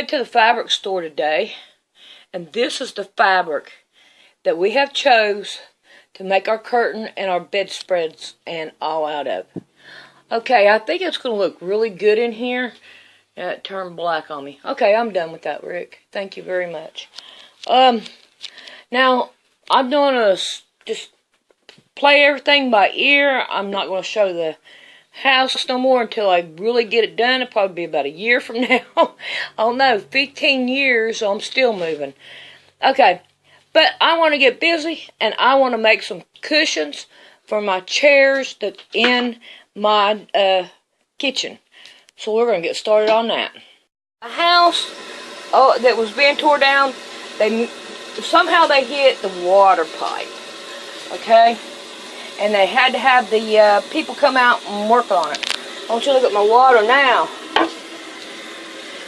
went to the fabric store today, and this is the fabric that we have chose to make our curtain and our bedspreads and all out of. Okay, I think it's going to look really good in here. Yeah, it turned black on me. Okay, I'm done with that, Rick. Thank you very much. Now, I'm going to just play everything by ear. I'm not going to show the house no more until I really get it done. It'll probably be about a year from now. I don't know, 15 years, so I'm still moving. Okay, but I want to get busy, and I want to make some cushions for my chairs that's in my kitchen. So we're going to get started on that. A house that was being torn down, somehow they hit the water pipe, okay? And they had to have the people come out and work on it. I want you to look at my water now.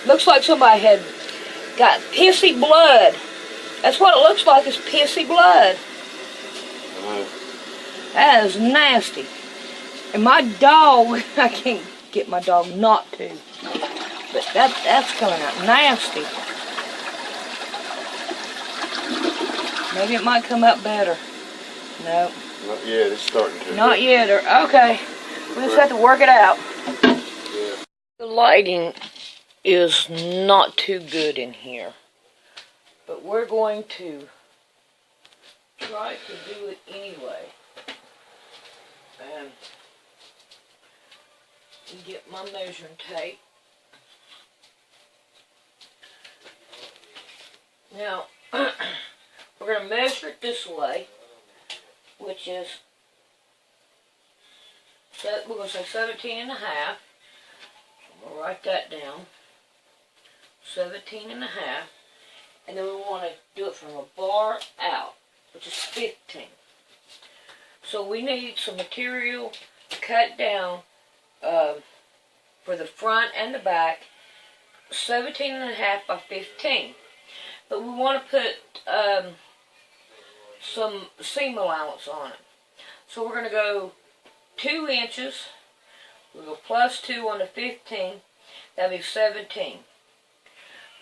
Looks like somebody had got pissy blood. That's what it looks like, is pissy blood. That is nasty. And my dog, I can't get my dog not to. But that's coming out nasty. Maybe it might come out better. No. Not yet, it's starting to. Not yet, okay. We just have to work it out. Yeah. The lighting is not too good in here. But we're going to try to do it anyway. And get my measuring tape. Now, we're going to measure it this way, which is, we're going to say 17 and a half. I'm going to write that down. 17 and a half. And then we want to do it from a bar out, which is 15. So we need some material cut down for the front and the back, 17 and a half by 15. But we want to put some seam allowance on it. So we're going to go 2 inches. We'll go plus 2 on the 15. That'll be 17.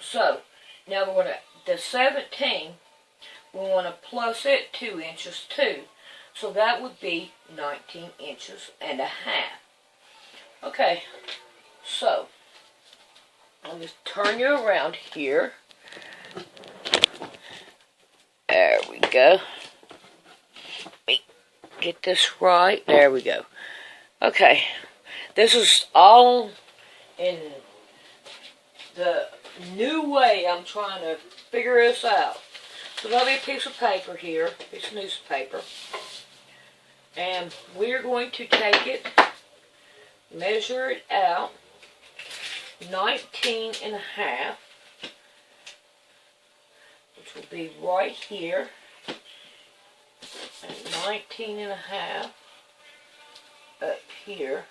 So now we're going to, the 17, we want to plus it 2 inches too. So that would be 19 inches and a half. Okay, so I'll just turn you around here. There we go. Get this right. There we go. Okay, this is all in the new way I'm trying to figure this out. So there'll be a piece of paper here, a piece of newspaper. And we're going to take it, measure it out, 19 and a half, which will be right here, and 19 and a half up here.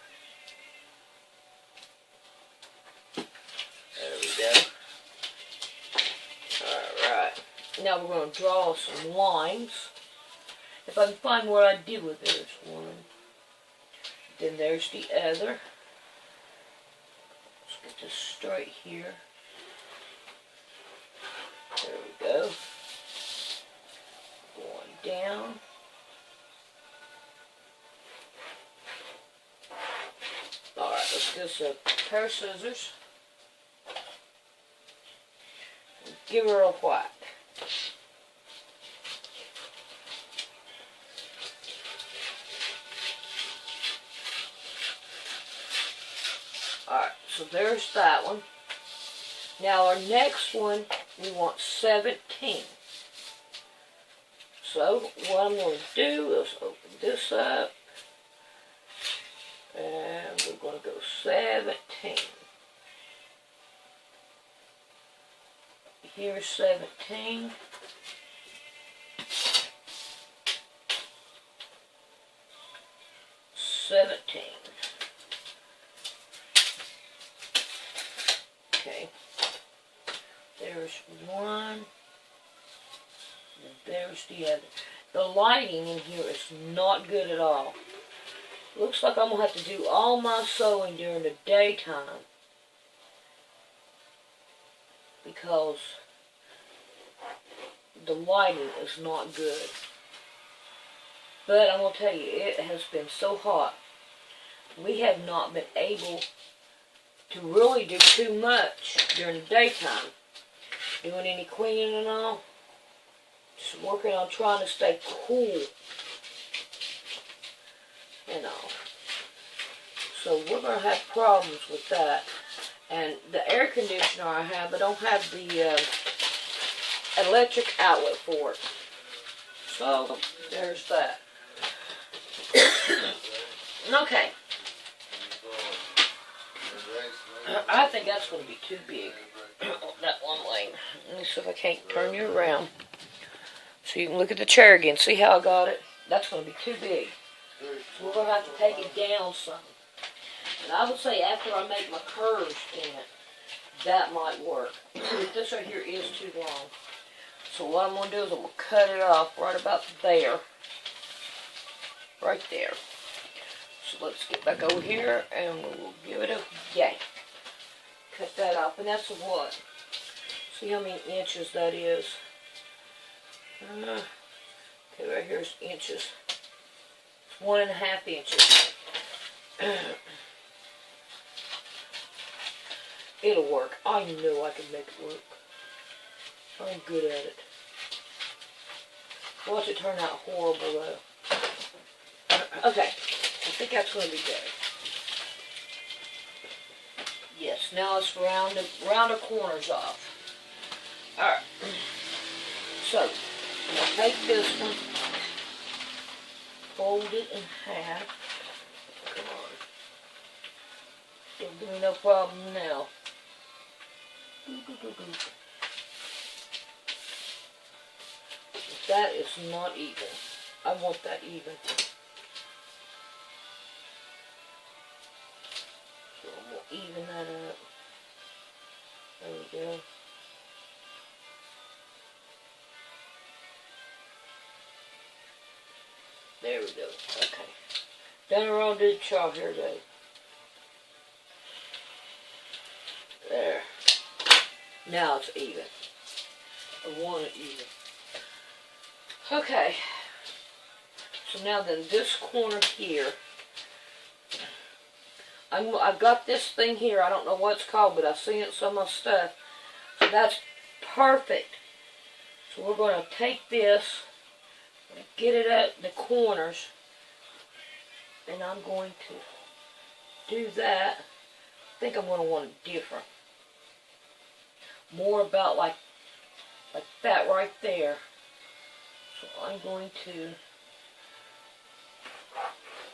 There we go. Alright, now we're going to draw some lines. If I can find what I did with it, there's one. Then there's the other. Let's get this straight here. There we go. Going down. Alright, let's get us a pair of scissors. And give her a whack. Alright, so there's that one. Now our next one, we want 17. So what I'm going to do is open this up. And we're going to go 17. Here's 17. Okay. There's one. And there's the other. The lighting in here is not good at all. Looks like I'm going to have to do all my sewing during the daytime. because the lighting is not good. But I'm going to tell you, it has been so hot. We have not been able to really do too much during the daytime. Doing any cleaning and all. Just working on trying to stay cool and all. So we're going to have problems with that. And the air conditioner I have, I don't have the electric outlet for it. So there's that. Okay. I think that's going to be too big. That one lane. Let me see if I can't turn you around. So you can look at the chair again. See how I got it? That's going to be too big. So we're going to have to take it down some. And I would say after I make my curves in it, that might work. This right here is too long. So what I'm going to do is I'm going to cut it off right about there. Right there. So let's get back over here and we'll give it a yank. Cut that off. And that's a what? See how many inches that is? Okay, right here's inches. It's 1.5 inches. It'll work. I know I can make it work. I'm good at it. Watch it turn out horrible though. Okay, I think that's going to be good. Yes, now let's round the corners off. Alright. So, I'm going to take this one, fold it in half. Come on. Don't give me no problem now. That is not even. I want that even. So I'm going to even that up. There we go. There we go. Okay. Done around the chalk here, Dave. There. Now it's even. I want it even. Okay. So now then, this corner here. I've got this thing here. I don't know what it's called, but I've seen it in some of my stuff. So that's perfect. So we're going to take this, get it at the corners, and I'm going to do that. I think I'm going to want it different. More about like that right there. So I'm going to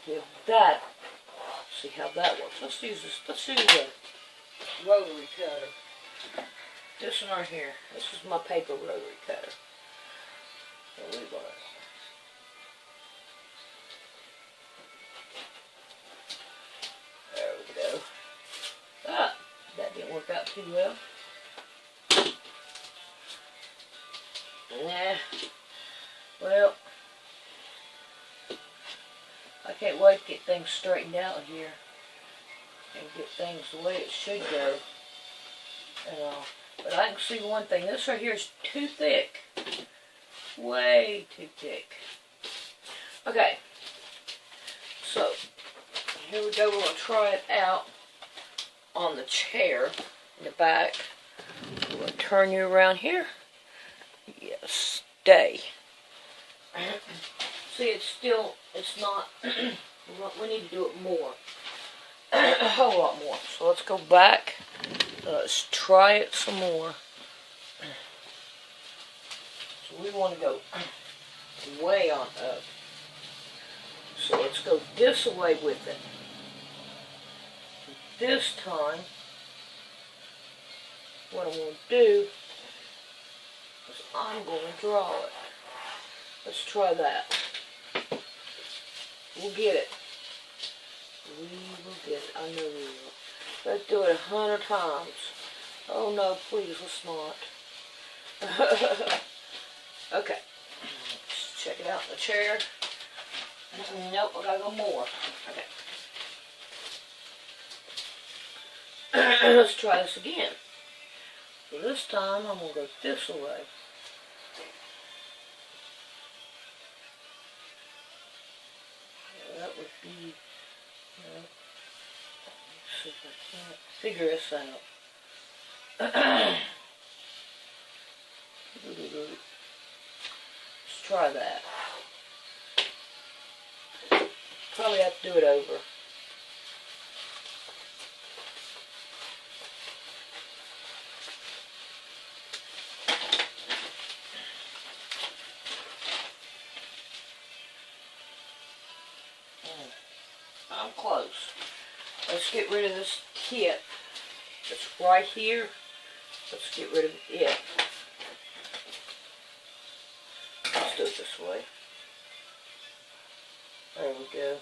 give that. See how that works. Let's use this. Let's use the rotary cutter. This one right here. This is my paper rotary cutter. So we're going to. There we go. Ah, that didn't work out too well. Nah. Well, I can't wait to get things straightened out here and get things the way it should go. And all. But I can see one thing. This right here is too thick. Way too thick. Okay. So, here we go. We're going to try it out on the chair in the back. We're going to turn you around here. Yes, stay. See, it's not, we need to do it more. A whole lot more. So let's go back. Let's try it some more. So we want to go way on up. So let's go this way with it. This time, what I'm going to do is I'm going to draw it. Let's try that. We'll get it. We will get it. I know we will. Let's do it 100 times. Oh no, please, let's not. Okay. Let's check it out in the chair. Nope, I gotta go more. Okay. Let's try this again. So this time I'm going to go this way. That would be, let's see if I can't figure this out. Let's try that. Probably have to do it over. I'm close. Let's get rid of this kit that's right here. Let's get rid of it. Let's do it this way. There we go.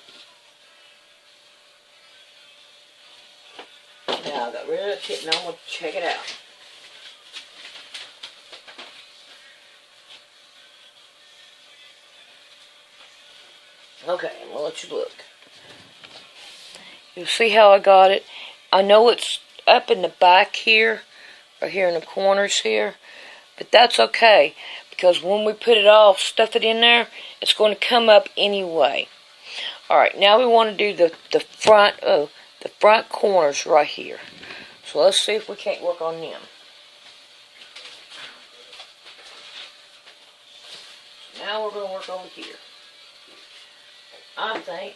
Now I got rid of the kit. Now I'm going to check it out. Okay, I'm going to let you look. You'll see how I got it. I know it's up in the back here, or here in the corners here, but that's okay, because when we put it all, stuff it in there, it's going to come up anyway. Alright, now we want to do the front corners right here. So let's see if we can't work on them. Now we're going to work over here. I think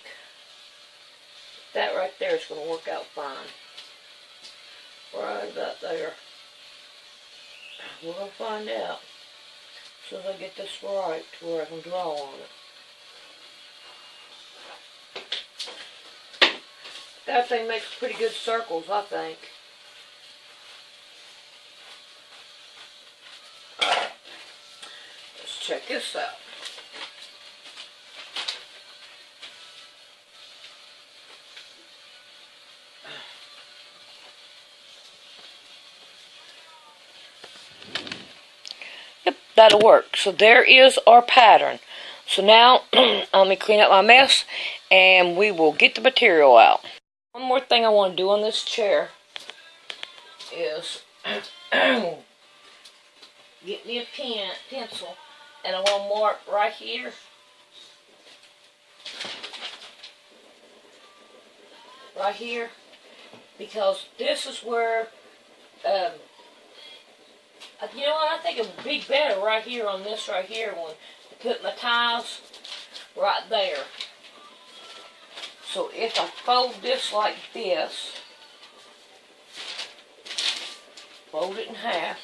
that right there is going to work out fine. Right about there. We're going to find out as soon as I get this right to where I can draw on it. That thing makes pretty good circles, I think. Alright. Let's check this out. Yep, that'll work. So there is our pattern. So now, let me clean up my mess, and we will get the material out. One more thing I want to do on this chair is get me a pencil, and I want to mark right here. Right here, because this is where, you know what, I think it would be better right here on this right here one, to put my tiles right there. So if I fold this like this, fold it in half,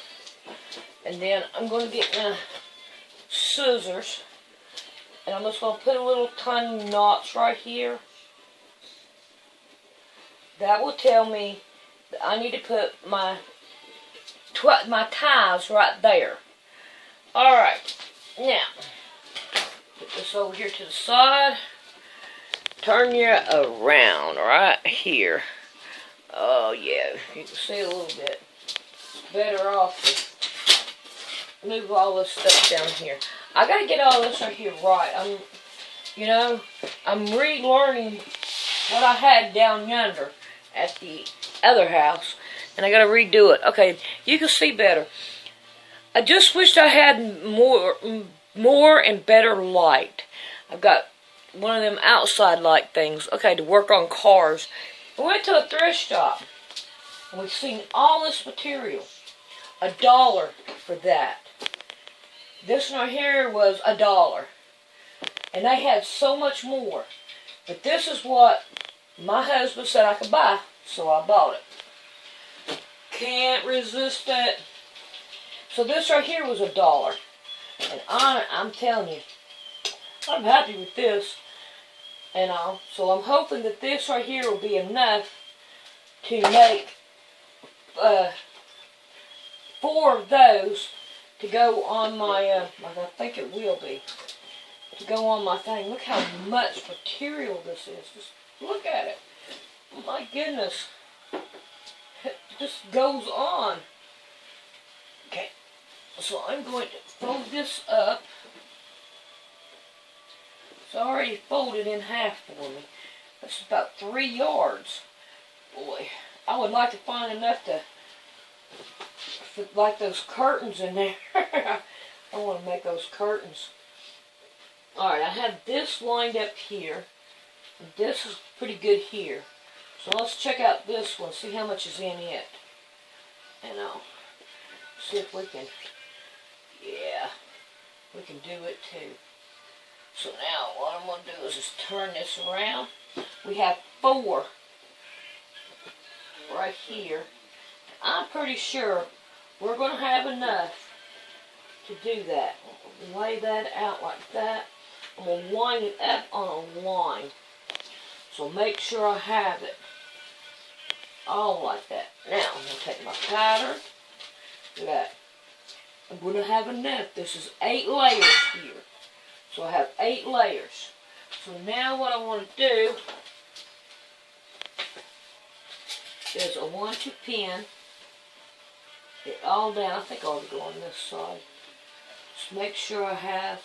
and then I'm going to get my scissors, and I'm just going to put a little tiny knots right here. That will tell me that I need to put my ties right there. Alright, now, put this over here to the side. Turn you around right here. Oh yeah, you can see a little bit. It's better off to move all this stuff down here. I gotta get all this right here right. I'm relearning what I had down yonder at the other house, and I gotta redo it. Okay, you can see better. I just wished I had more and better light. I've got one of them outside light things, okay, to work on cars. We went to a thrift shop, and we've seen all this material. $1 for that. This one right here was $1. And they had so much more. But this is what my husband said I could buy, so I bought it. Can't resist it. So this right here was $1. And I'm telling you, I'm happy with this. And so I'm hoping that this right here will be enough to make 4 of those to go on my, I think it will be, to go on my thing. Look how much material this is. Just look at it. My goodness. It just goes on. Okay. So I'm going to fold this up. It's already folded in half for me. That's about 3 yards. Boy, I would like to find enough to like those curtains in there. I want to make those curtains. Alright, I have this lined up here. And this is pretty good here. So let's check out this one, see how much is in it. And I'll see if we can, yeah, we can do it too. So now what I'm going to do is just turn this around. We have 4 right here. I'm pretty sure we're going to have enough to do that. Lay that out like that. I'm going to wind it up on a line. So make sure I have it all like that. Now I'm going to take my pattern. Look at that. I'm going to have enough. This is 8 layers here. So I have 8 layers. So now what I want to do is a 1-2 pin it all down. I think I ought to go on this side. Just make sure I have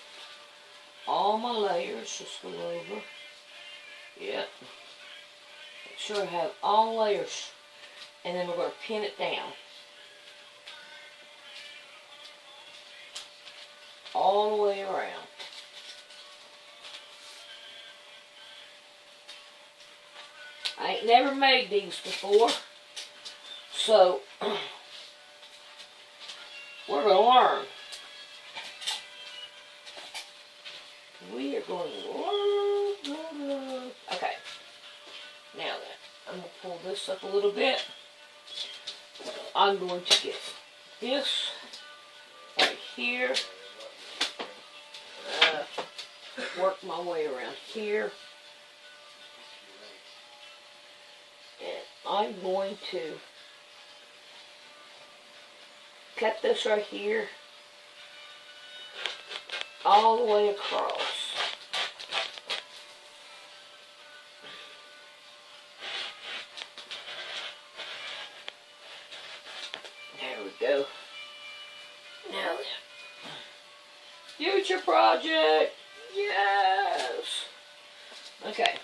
all my layers. Just go over. Yep. Make sure I have all layers. And then we're going to pin it down. All the way around. I ain't never made these before. So, we're going to learn. We are going to learn. Okay. Now then, I'm going to pull this up a little bit. I'm going to get this right here. Work my way around here. And I'm going to cut this right here all the way across. There we go. Now then. Future project! Yes! Okay.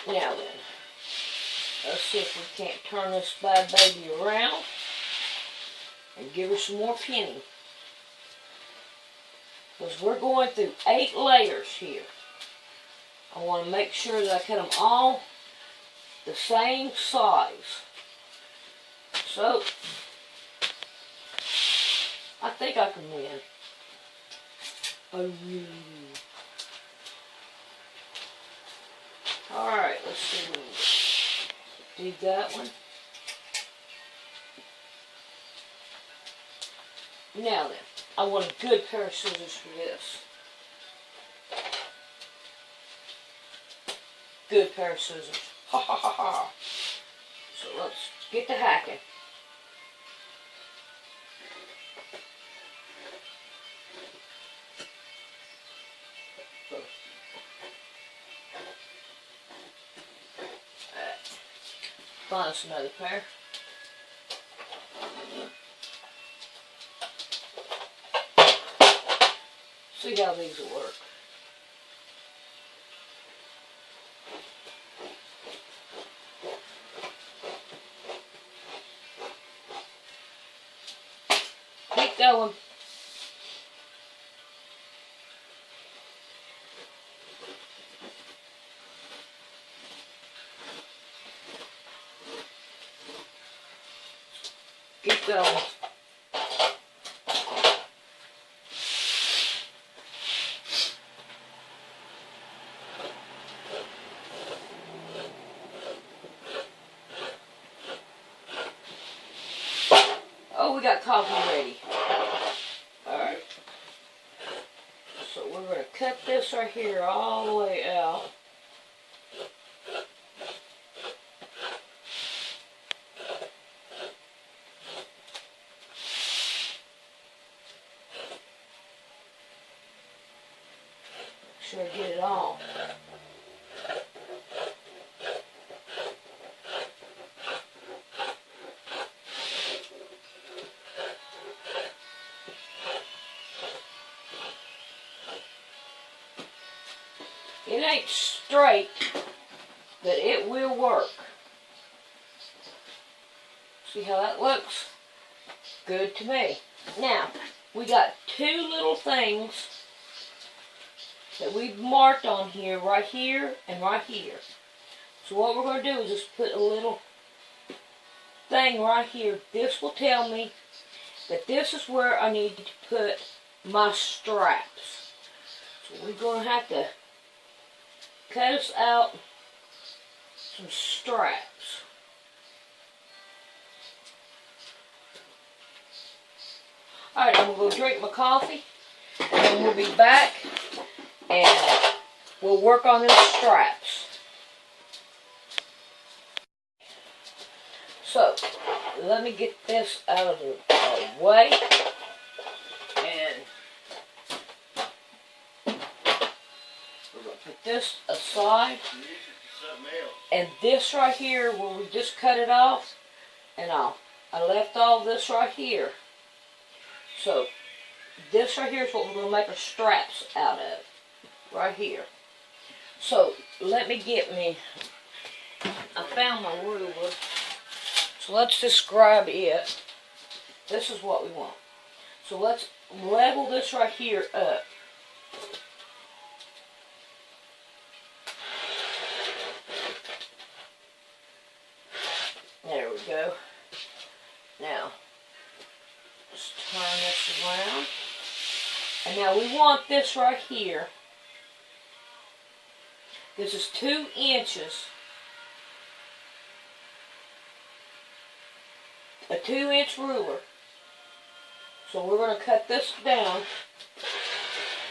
Now then. Let's see if we can't turn this bad baby around and give her some more pinning. Because we're going through 8 layers here. I want to make sure that I cut them all the same size. So, I think I can win. Alright, let's see. Do that one. Now then, I want a good pair of scissors for this. Good pair of scissors. Ha ha ha ha. So let's get to hacking. Find us another pair. See how these will work. Keep going. Keep going. Oh, we got coffee ready. Alright. So we're going to cut this right here all the way out. Make sure I get it all. It ain't straight, but it will work. See how that looks? Good to me. Now, we got two little things that we've marked on here, right here and right here. So what we're going to do is just put a little thing right here. This will tell me that this is where I need to put my straps. So we're going to have to cut us out some straps. Alright, I'm going to go drink my coffee, and then we'll be back, and we'll work on those straps. So, let me get this out of the way, and we're going to put this aside, and this right here, where we just cut it off, and I left all this right here. So, this right here is what we're going to make our straps out of. Right here. So, let me get me, I found my ruler. So, let's just grab it. This is what we want. So, let's level this right here up. There we go. Now, just turn this around. And now we want this right here. This is 2 inches. A 2-inch ruler. So we're going to cut this down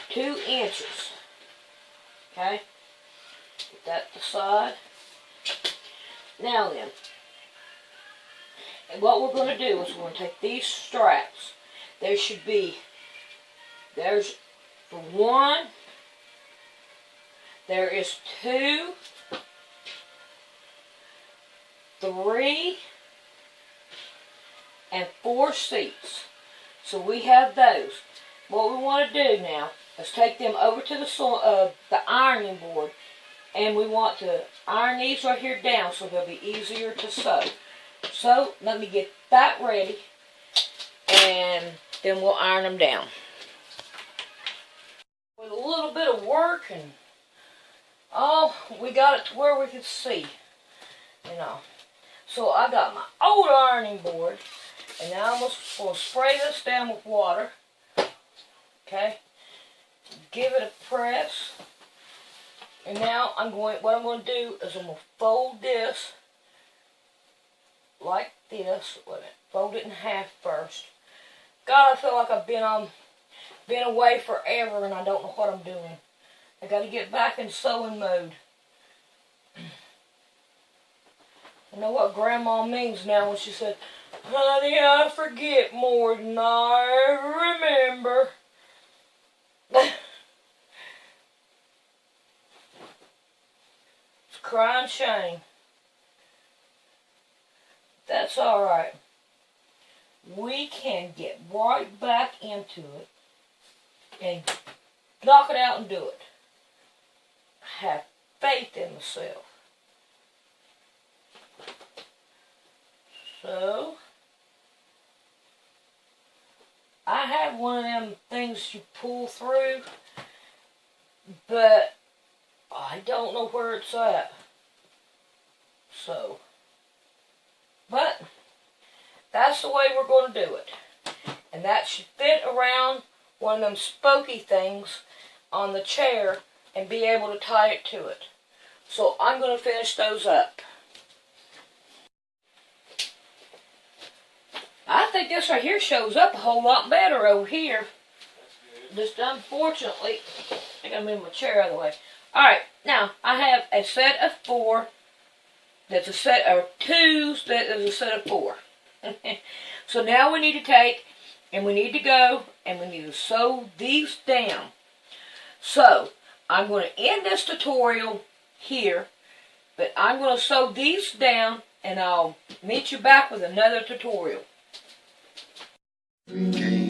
2 inches. Okay? Put that aside. Now then, and what we're going to do is we're going to take these straps. There should be, there's for 1, there is 2, 3, and 4 seats. So we have those. What we want to do now is take them over to the ironing board, and we want to iron these right here down so they'll be easier to sew. So let me get that ready, and then we'll iron them down. With a little bit of work, and we got it to where we could see, you know. So I got my old ironing board, and now I'm going to spray this down with water. Okay, give it a press, and now what I'm going to do is I'm going to fold this like this. Wait a minute, fold it in half first. God, I feel like I've been away forever and I don't know what I'm doing. I got to get back in sewing mode. I know what Grandma means now when she said, "Honey, I forget more than I remember." It's crying shame. That's alright. We can get right back into it and knock it out and do it. Have faith in myself. So, I have one of them things you pull through, but I don't know where it's at. So, but that's the way we're going to do it. And that should fit around one of them spokey things on the chair and be able to tie it to it. So I'm going to finish those up. I think this right here shows up a whole lot better over here. Just unfortunately, I gotta move my chair out of the way. Alright, now I have a set of 4. That's a set of 2s. That is a set of 4. So now we need to take, and we need to go, and we need to sew these down. So, I'm going to end this tutorial here, but I'm going to sew these down, and I'll meet you back with another tutorial. Okay.